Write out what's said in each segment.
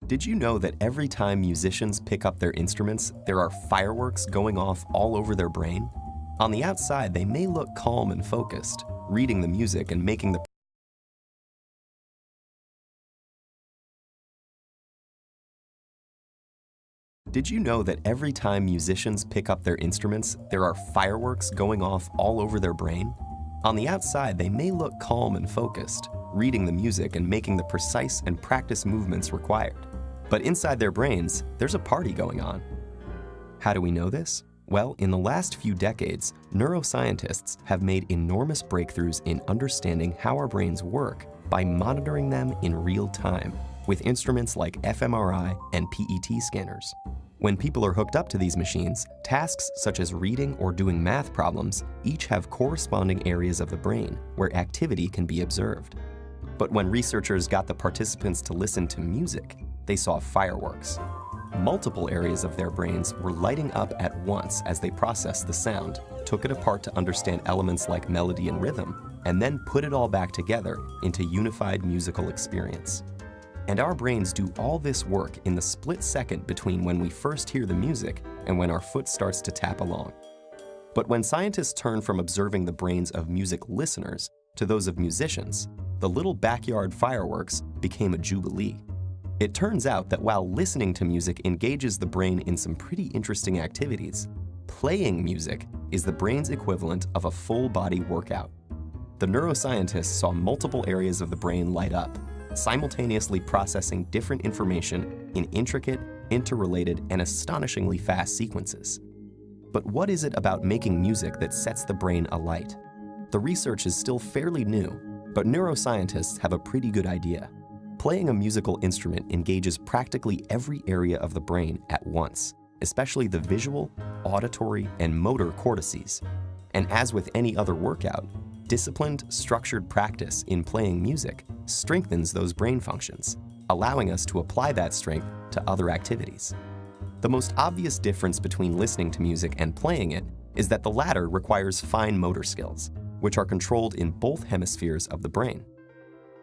Did you know that every time musicians pick up their instruments, there are fireworks going off all over their brain? On the outside, they may look calm and focused, reading the music and making the Did you know that every time musicians pick up their instruments, there are fireworks going off all over their brain? On the outside, they may look calm and focused, reading the music and making the precise and practiced movements required. But inside their brains, there's a party going on. How do we know this? Well, in the last few decades, neuroscientists have made enormous breakthroughs in understanding how our brains work by monitoring them in real time with instruments like fMRI and PET scanners. When people are hooked up to these machines, tasks such as reading or doing math problems each have corresponding areas of the brain where activity can be observed. But when researchers got the participants to listen to music, they saw fireworks. Multiple areas of their brains were lighting up at once as they processed the sound, took it apart to understand elements like melody and rhythm, and then put it all back together into unified musical experience. And our brains do all this work in the split second between when we first hear the music and when our foot starts to tap along. But when scientists turn from observing the brains of music listeners to those of musicians, the little backyard fireworks became a jubilee. It turns out that while listening to music engages the brain in some pretty interesting activities, playing music is the brain's equivalent of a full-body workout. The neuroscientists saw multiple areas of the brain light up, simultaneously processing different information in intricate, interrelated, and astonishingly fast sequences. But what is it about making music that sets the brain alight? The research is still fairly new, but neuroscientists have a pretty good idea. Playing a musical instrument engages practically every area of the brain at once, especially the visual, auditory, and motor cortices. And as with any other workout, disciplined, structured practice in playing music strengthens those brain functions, allowing us to apply that strength to other activities. The most obvious difference between listening to music and playing it is that the latter requires fine motor skills, which are controlled in both hemispheres of the brain.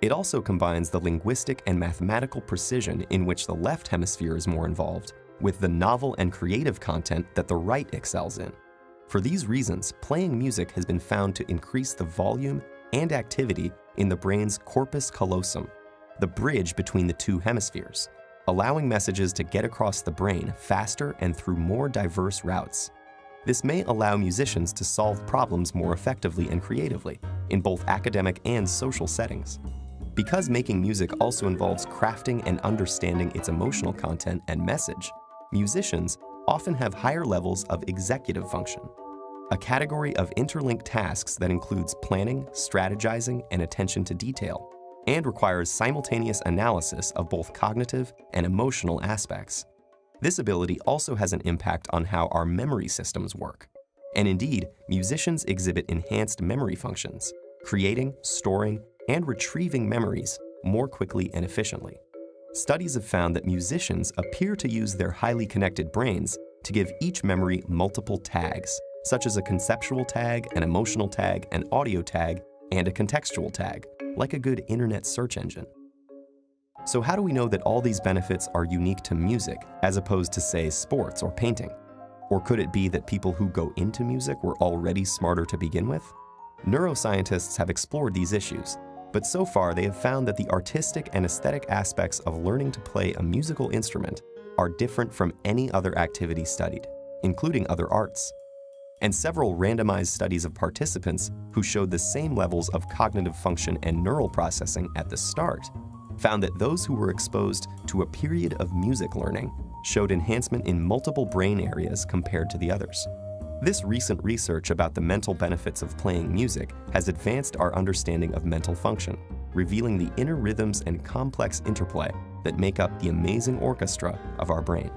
It also combines the linguistic and mathematical precision in which the left hemisphere is more involved, with the novel and creative content that the right excels in. For these reasons, playing music has been found to increase the volume and activity in the brain's corpus callosum, the bridge between the two hemispheres, allowing messages to get across the brain faster and through more diverse routes. This may allow musicians to solve problems more effectively and creatively in both academic and social settings. Because making music also involves crafting and understanding its emotional content and message, musicians often have higher levels of executive function, a category of interlinked tasks that includes planning, strategizing, and attention to detail, and requires simultaneous analysis of both cognitive and emotional aspects. This ability also has an impact on how our memory systems work. And indeed, musicians exhibit enhanced memory functions, creating, storing, and retrieving memories more quickly and efficiently. Studies have found that musicians appear to use their highly connected brains to give each memory multiple tags, such as a conceptual tag, an emotional tag, an audio tag, and a contextual tag, like a good internet search engine. So how do we know that all these benefits are unique to music as opposed to, say, sports or painting? Or could it be that people who go into music were already smarter to begin with? Neuroscientists have explored these issues, but so far they have found that the artistic and aesthetic aspects of learning to play a musical instrument are different from any other activity studied, including other arts. And several randomized studies of participants who showed the same levels of cognitive function and neural processing at the start found that those who were exposed to a period of music learning showed enhancement in multiple brain areas compared to the others. This recent research about the mental benefits of playing music has advanced our understanding of mental function, revealing the inner rhythms and complex interplay that make up the amazing orchestra of our brain.